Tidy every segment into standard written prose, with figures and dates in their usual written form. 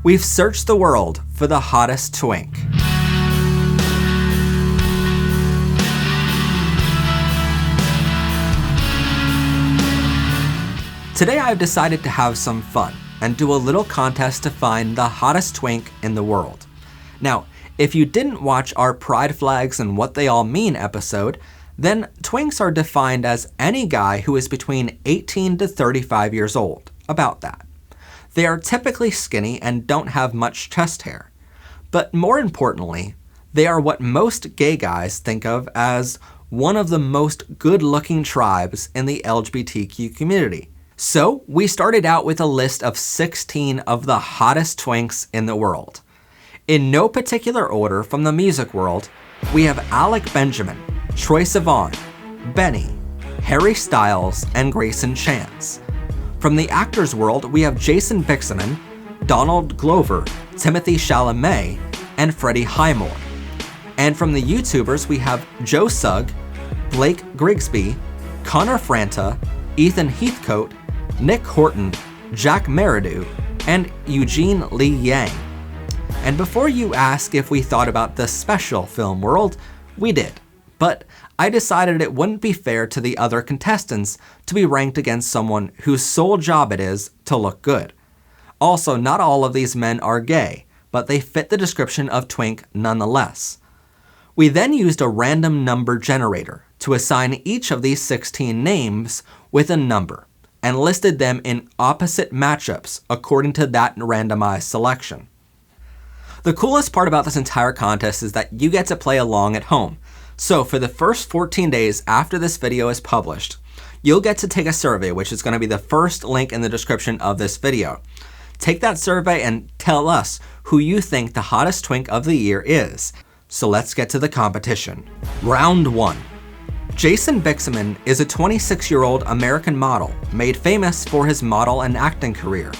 We've searched the world for the hottest twink. Today I've decided to have some fun and do a little contest to find the hottest twink in the world. Now, if you didn't watch our Pride Flags and What They All Mean episode, then twinks are defined as any guy who is between 18 to 35 years old, about that. They are typically skinny and don't have much chest hair. But more importantly, they are what most gay guys think of as one of the most good-looking tribes in the LGBTQ community. So we started out with a list of 16 of the hottest twinks in the world. In no particular order from the music world, we have Alec Benjamin, Troye Sivan, Benny, Harry Styles, and Grayson Chance. From the actors world, we have Jason Bixman, Donald Glover, Timothy Chalamet, and Freddie Highmore. And from the YouTubers, we have Joe Sugg, Blake Grigsby, Connor Franta, Ethan Heathcote, Nick Horton, Jack Merridew, and Eugene Lee Yang. And before you ask if we thought about the special film world, we did. But I decided it wouldn't be fair to the other contestants to be ranked against someone whose sole job it is to look good. Also, not all of these men are gay, but they fit the description of twink nonetheless. We then used a random number generator to assign each of these 16 names with a number, and listed them in opposite matchups according to that randomized selection. The coolest part about this entire contest is that you get to play along at home. So for the first 14 days after this video is published, you'll get to take a survey, which is going to be the first link in the description of this video. Take that survey and tell us who you think the hottest twink of the year is. So let's get to the competition. Round 1. Jason Bixman is a 26-year-old American model made famous for his model and acting career,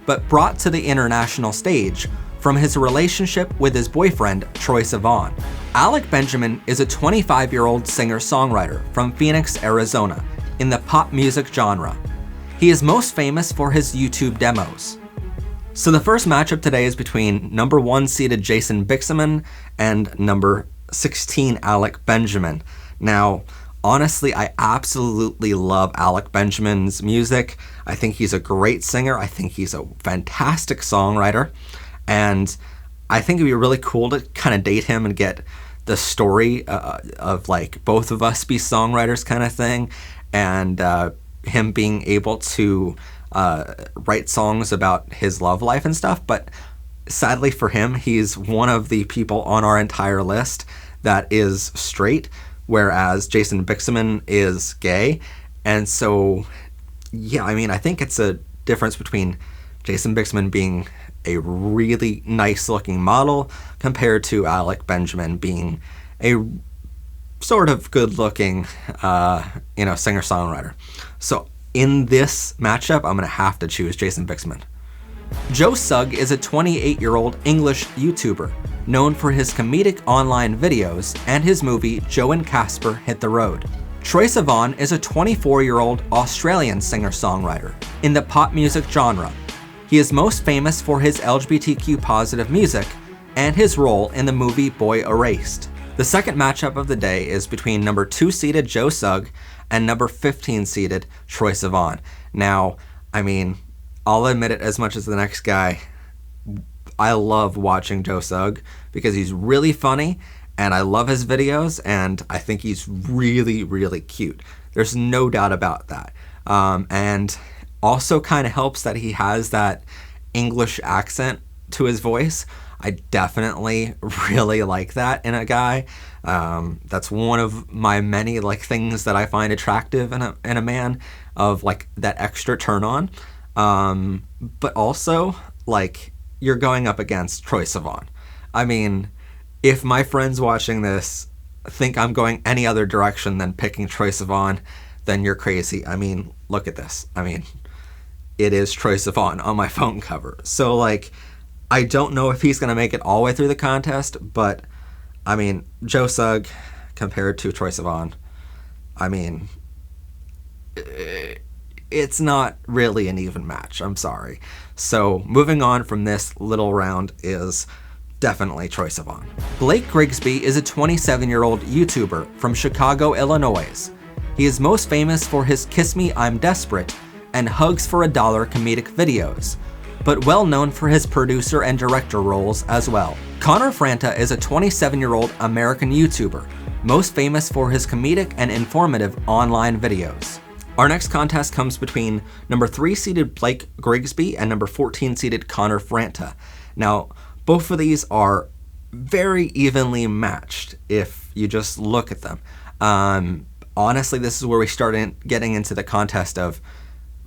but brought to the international stage from his relationship with his boyfriend, Troye Sivan. Alec Benjamin is a 25-year-old singer-songwriter from Phoenix, Arizona, in the pop music genre. He is most famous for his YouTube demos. So the first matchup today is between number 1 seeded Jason Bixman and number 16 Alec Benjamin. Now, honestly, I absolutely love Alec Benjamin's music. I think he's a great singer. I think he's a fantastic songwriter. And I think it'd be really cool to kind of date him and get the story of like both of us be songwriters kind of thing. And him being able to write songs about his love life and stuff. But sadly for him, he's one of the people on our entire list that is straight, whereas Jason Bixman is gay. And so, yeah, I mean, I think it's a difference between Jason Bixman being a really nice looking model compared to Alec Benjamin being a sort of good looking, singer-songwriter. So in this matchup, I'm going to have to choose Jason Bixman. Joe Sugg is a 28-year-old English YouTuber known for his comedic online videos and his movie Joe and Casper Hit the Road. Troye Sivan is a 24-year-old Australian singer-songwriter in the pop music genre. He is most famous for his LGBTQ positive music and his role in the movie Boy Erased. The second matchup of the day is between number 2 seeded Joe Sugg and number 15 seeded Troye Sivan. Now, I mean, I'll admit it as much as the next guy. I love watching Joe Sugg because he's really funny and I love his videos and I think he's really, really cute. There's no doubt about that. And also kind of helps that he has that English accent to his voice. I definitely really like that in a guy. That's one of my many like things that I find attractive in a man, of like that extra turn on. But also like you're going up against Troye Sivan. I mean, if my friends watching this think I'm going any other direction than picking Troye Sivan, then you're crazy. I mean, look at this. I mean, it is Troye Sivan on my phone cover. So like, I don't know if he's going to make it all the way through the contest, but I mean, Joe Sugg compared to Troye Sivan, I mean, it's not really an even match. I'm sorry. So moving on from this little round is definitely Troye Sivan. Blake Grigsby is a 27-year-old YouTuber from Chicago, Illinois. He is most famous for his Kiss Me, I'm Desperate and Hugs for $1 comedic videos, but well known for his producer and director roles as well. Connor Franta is a 27-year-old American YouTuber, most famous for his comedic and informative online videos. Our next contest comes between number 3 seeded Blake Grigsby and number 14 seeded Connor Franta. Now, both of these are very evenly matched if you just look at them. Honestly, this is where we start getting into the contest of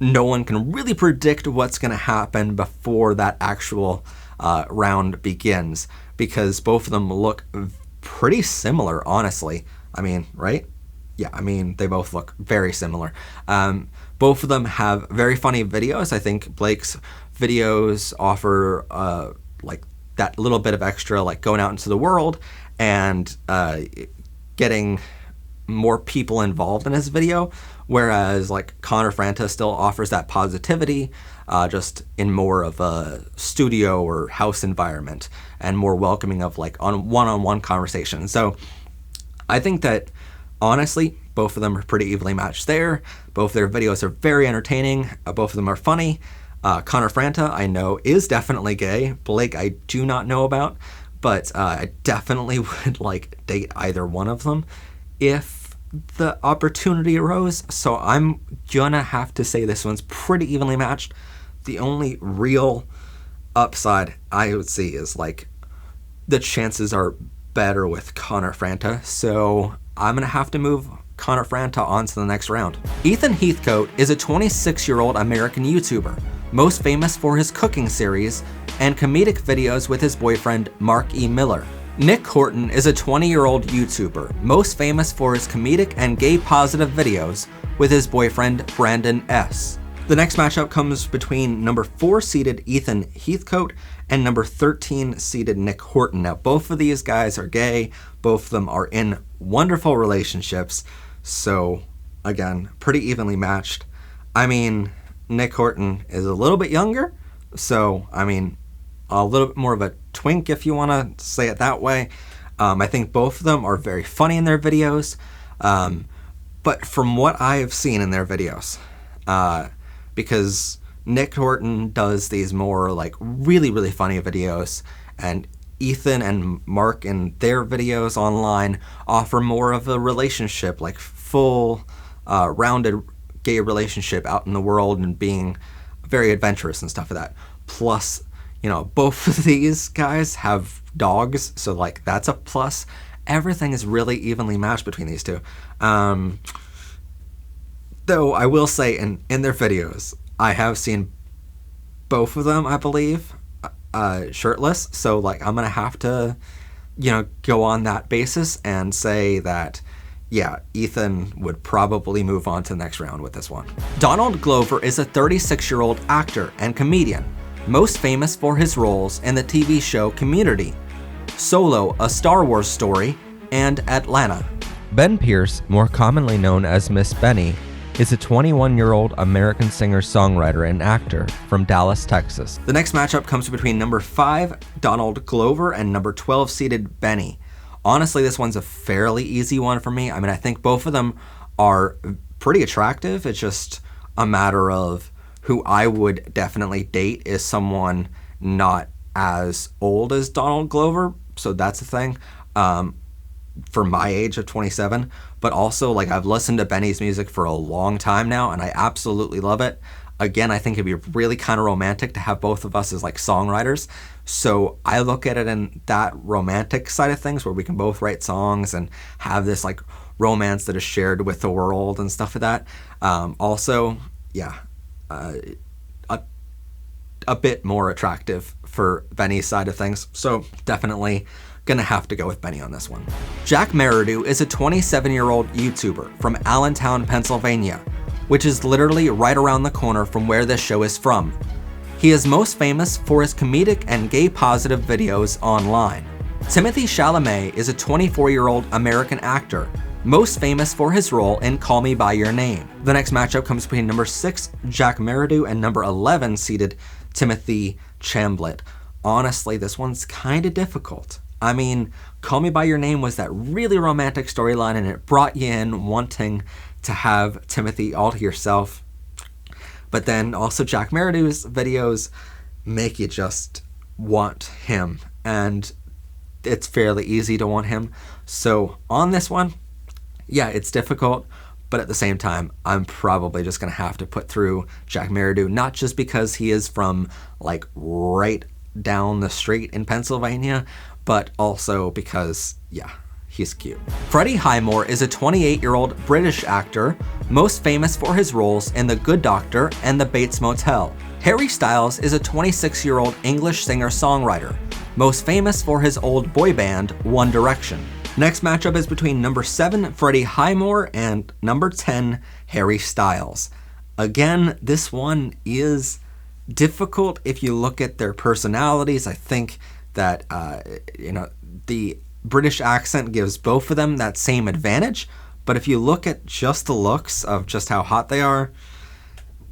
no one can really predict what's going to happen before that actual round begins, because both of them look pretty similar, honestly. I mean, right? Yeah, I mean, they both look very similar. Both of them have very funny videos. I think Blake's videos offer like that little bit of extra, like going out into the world and getting more people involved in his video, whereas like Connor Franta still offers that positivity, just in more of a studio or house environment and more welcoming of like on one-on-one conversation. So I think that honestly, both of them are pretty evenly matched there. Both their videos are very entertaining. Both of them are funny. Connor Franta, I know, is definitely gay. Blake, I do not know about, but I definitely would like date either one of them if the opportunity arose. So I'm gonna have to say this one's pretty evenly matched. The only real upside I would see is like the chances are better with Connor Franta. So I'm gonna have to move Connor Franta on to the next round. Ethan Heathcote is a 26-year-old American YouTuber, most famous for his cooking series and comedic videos with his boyfriend Mark E. Miller. Nick Horton is a 20-year-old YouTuber, most famous for his comedic and gay-positive videos with his boyfriend Brandon S. The next matchup comes between number 4 seeded Ethan Heathcote and number 13 seeded Nick Horton. Now, both of these guys are gay. Both of them are in wonderful relationships. So, again, pretty evenly matched. I mean, Nick Horton is a little bit younger. So, I mean, a little bit more of a twink, if you want to say it that way. I think both of them are very funny in their videos. But from what I have seen in their videos, because Nick Horton does these more like really, really funny videos, and Ethan and Mark in their videos online offer more of a relationship, like full rounded gay relationship out in the world and being very adventurous and stuff like that. Plus, you know, both of these guys have dogs, so like that's a plus. Everything is really evenly matched between these two. Though I will say in their videos, I have seen both of them, I believe, shirtless. So like I'm gonna have to, you know, go on that basis and say that, yeah, Ethan would probably move on to the next round with this one. Donald Glover is a 36-year-old actor and comedian, most famous for his roles in the TV show Community, Solo, A Star Wars Story, and Atlanta. Ben Pierce, more commonly known as Miss Benny, is a 21-year-old American singer-songwriter and actor from Dallas, Texas. The next matchup comes between number 5, Donald Glover, and number 12 seeded Benny. Honestly, this one's a fairly easy one for me. I mean, I think both of them are pretty attractive. It's just a matter of who I would definitely date is someone not as old as Donald Glover. So that's the thing. For my age of 27, but also like I've listened to Benny's music for a long time now and I absolutely love it. Again, I think it'd be really kind of romantic to have both of us as like songwriters. So I look at it in that romantic side of things where we can both write songs and have this like romance that is shared with the world and stuff like that. Also, yeah, a bit more attractive for Benny's side of things. So definitely gonna have to go with Benny on this one. Jack Merridew is a 27-year-old YouTuber from Allentown, Pennsylvania, which is literally right around the corner from where this show is from. He is most famous for his comedic and gay-positive videos online. Timothy Chalamet is a 24-year-old American actor, most famous for his role in Call Me By Your Name. The next matchup comes between number 6, Jack Merridew, and number 11 seeded Timothy Chamblin. Honestly, this one's kind of difficult. I mean, Call Me By Your Name was that really romantic storyline, and it brought you in wanting to have Timothy all to yourself. But then also Jack Merridew's videos make you just want him, and it's fairly easy to want him. So on this one, yeah, it's difficult, but at the same time, I'm probably just gonna have to put through Jack Merridew, not just because he is from like right down the street in Pennsylvania, but also because, yeah, he's cute. Freddie Highmore is a 28-year-old British actor, most famous for his roles in The Good Doctor and The Bates Motel. Harry Styles is a 26-year-old English singer-songwriter, most famous for his old boy band, One Direction. Next matchup is between number 7, Freddie Highmore, and number 10, Harry Styles. Again, this one is difficult if you look at their personalities. I think that, the British accent gives both of them that same advantage, but if you look at just the looks of just how hot they are,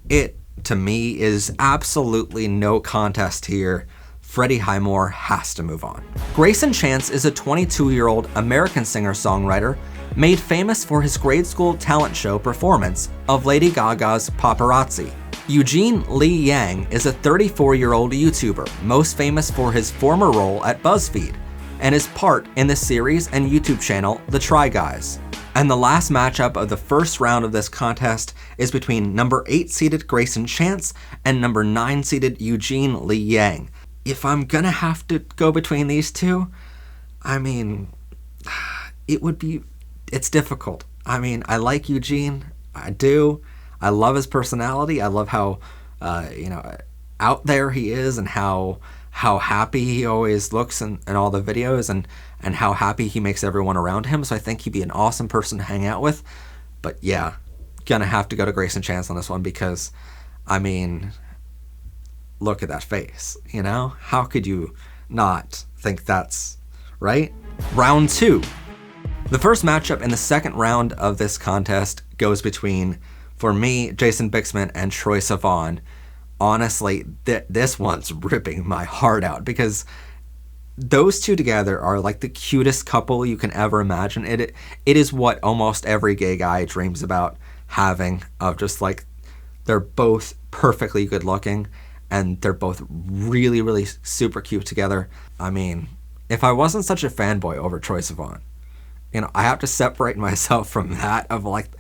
it, to me, is absolutely no contest here. Freddie Highmore has to move on. Grayson Chance is a 22-year-old American singer-songwriter made famous for his grade school talent show performance of Lady Gaga's Paparazzi. Eugene Lee Yang is a 34-year-old YouTuber, most famous for his former role at BuzzFeed and his part in the series and YouTube channel The Try Guys. And the last matchup of the first round of this contest is between number 8 seeded Grayson Chance and number 9 seeded Eugene Lee Yang. If I'm gonna have to go between these two, I mean, it's difficult. I mean, I like Eugene, I do. I love his personality. I love how, out there he is, and how happy he always looks in all the videos, and how happy he makes everyone around him. So I think he'd be an awesome person to hang out with. But yeah, gonna have to go to Grayson Chance on this one because, I mean, look at that face, How could you not think that's right? Round 2. The first matchup in the second round of this contest goes between, for me, Jason Bixman and Troye Sivan. Honestly, this one's ripping my heart out because those two together are like the cutest couple you can ever imagine. It is what almost every gay guy dreams about having, of just like, they're both perfectly good looking and they're both really, really super cute together. I mean, if I wasn't such a fanboy over Troye Sivan, I have to separate myself from that of like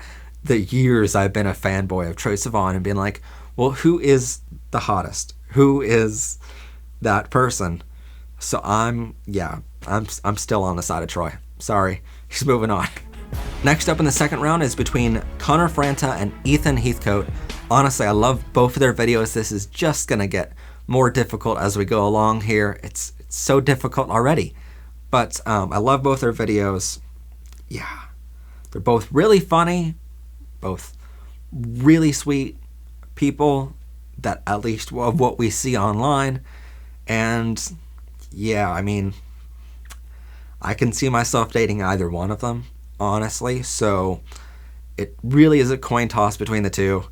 the years I've been a fanboy of Troye Sivan and being like, well, who is the hottest? Who is that person? So I'm still on the side of Troye. Sorry, he's moving on. Next up in the second round is between Connor Franta and Ethan Heathcote. Honestly, I love both of their videos. This is just gonna get more difficult as we go along here. It's so difficult already, but I love both their videos. Yeah, they're both really funny, both really sweet people, that at least of what we see online. And yeah, I mean, I can see myself dating either one of them, honestly. So it really is a coin toss between the two.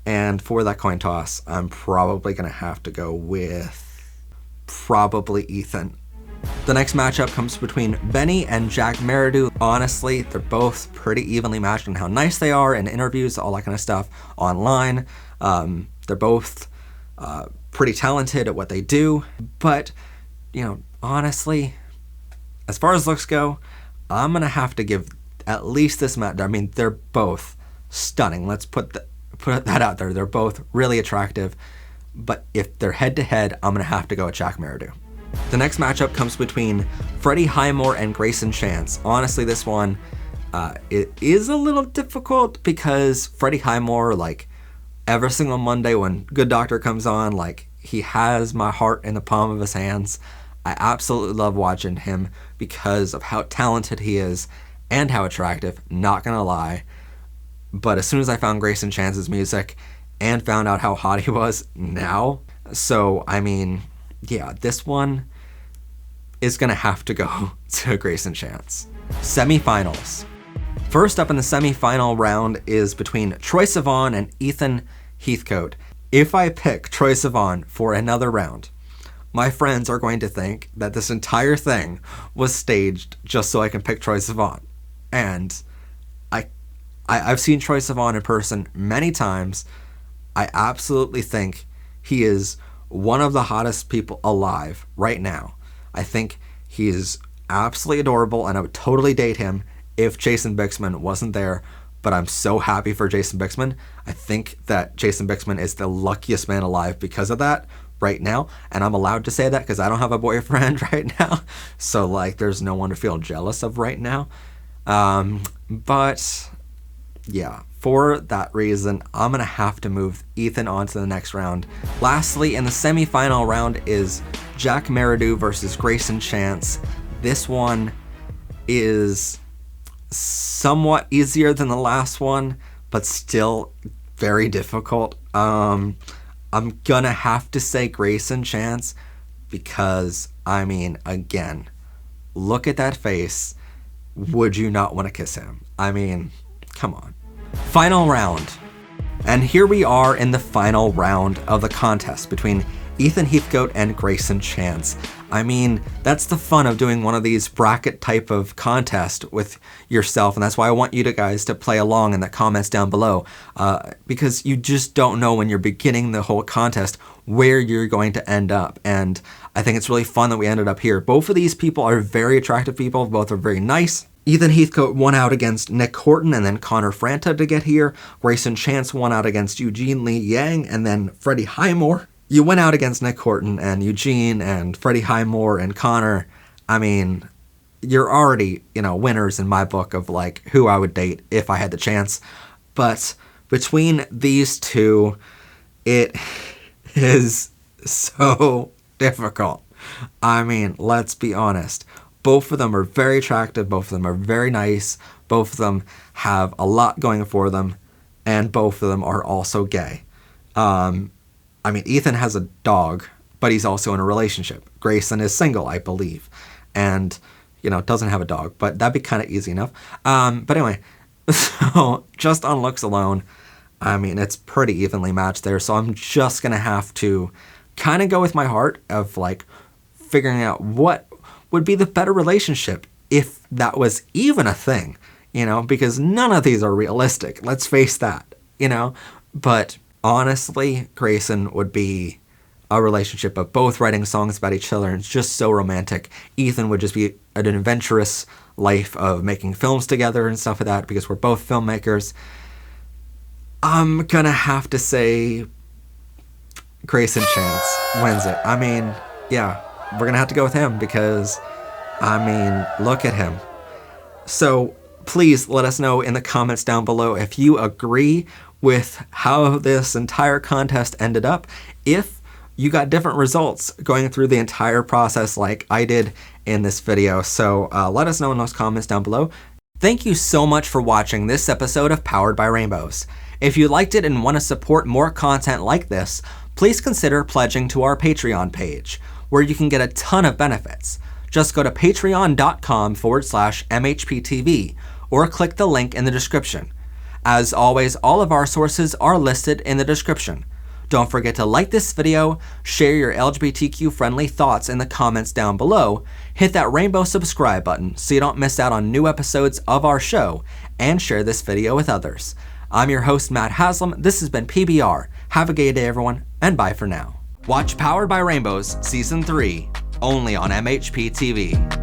And for that coin toss, I'm probably going to have to go with probably Ethan. The next matchup comes between Benny and Jack Merridew. Honestly, they're both pretty evenly matched on how nice they are in interviews, all that kind of stuff online. They're both pretty talented at what they do. But, honestly, as far as looks go, I'm going to have to give at least this match. I mean, they're both stunning. Let's put that out there. They're both really attractive. But if they're head-to-head, I'm going to have to go with Jack Merridew. The next matchup comes between Freddie Highmore and Grayson Chance. Honestly, this one, it is a little difficult because Freddie Highmore, like, every single Monday when Good Doctor comes on, like, he has my heart in the palm of his hands. I absolutely love watching him because of how talented he is and how attractive, not gonna lie. But as soon as I found Grayson Chance's music and found out how hot he was now, so, I mean, yeah, this one is gonna have to go to Grayson Chance. Semifinals. First up in the semifinal round is between Troye Sivan and Ethan Heathcote. If I pick Troye Sivan for another round, my friends are going to think that this entire thing was staged just so I can pick Troye Sivan. And I've seen Troye Sivan in person many times. I absolutely think he is one of the hottest people alive right now. I think he is absolutely adorable, and I would totally date him if Jason Bixman wasn't there. But I'm so happy for Jason Bixman. I think that Jason Bixman is the luckiest man alive because of that right now. And I'm allowed to say that because I don't have a boyfriend right now. So like, there's no one to feel jealous of right now. But yeah, for that reason, I'm going to have to move Ethan on to the next round. Lastly, in the semifinal round is Jack Merridew versus Grayson Chance. This one is somewhat easier than the last one, but still very difficult. I'm gonna have to say Grayson Chance because, I mean, again, look at that face. Would you not want to kiss him? I mean, come on. Final round. And here we are in the final round of the contest between Ethan Heathcote and Grayson Chance. I mean, that's the fun of doing one of these bracket type of contest with yourself, and that's why I want you guys to play along in the comments down below, because you just don't know when you're beginning the whole contest where you're going to end up, and I think it's really fun that we ended up here. Both of these people are very attractive people, both are very nice. Ethan Heathcote won out against Nick Horton and then Connor Franta to get here. Grayson Chance won out against Eugene Lee Yang and then Freddie Highmore. You went out against Nick Horton and Eugene and Freddie Highmore and Connor. I mean, you're already, winners in my book of like who I would date if I had the chance. But between these two, it is so difficult. I mean, let's be honest. Both of them are very attractive. Both of them are very nice. Both of them have a lot going for them. And both of them are also gay. I mean, Ethan has a dog, but he's also in a relationship. Grayson is single, I believe. And, doesn't have a dog, but that'd be kind of easy enough. But anyway, so just on looks alone, I mean, it's pretty evenly matched there. So I'm just going to have to kind of go with my heart of like figuring out what would be the better relationship if that was even a thing, because none of these are realistic. Let's face that, but honestly, Grayson would be a relationship of both writing songs about each other and it's just so romantic. Ethan would just be an adventurous life of making films together and stuff like that because we're both filmmakers. I'm gonna have to say Grayson Chance wins it. I mean, yeah, we're gonna have to go with him because, I mean, look at him. So please let us know in the comments down below if you agree with how this entire contest ended up, if you got different results going through the entire process like I did in this video. So let us know in those comments down below. Thank you so much for watching this episode of Powered by Rainbows. If you liked it and want to support more content like this, please consider pledging to our Patreon page, where you can get a ton of benefits. Just go to patreon.com/MHPTV or click the link in the description. As always, all of our sources are listed in the description. Don't forget to like this video, share your LGBTQ friendly thoughts in the comments down below, hit that rainbow subscribe button so you don't miss out on new episodes of our show, and share this video with others. I'm your host, Matt Haslam. This has been PBR. Have a gay day, everyone, and bye for now. Watch Powered by Rainbows Season 3, only on MHP TV.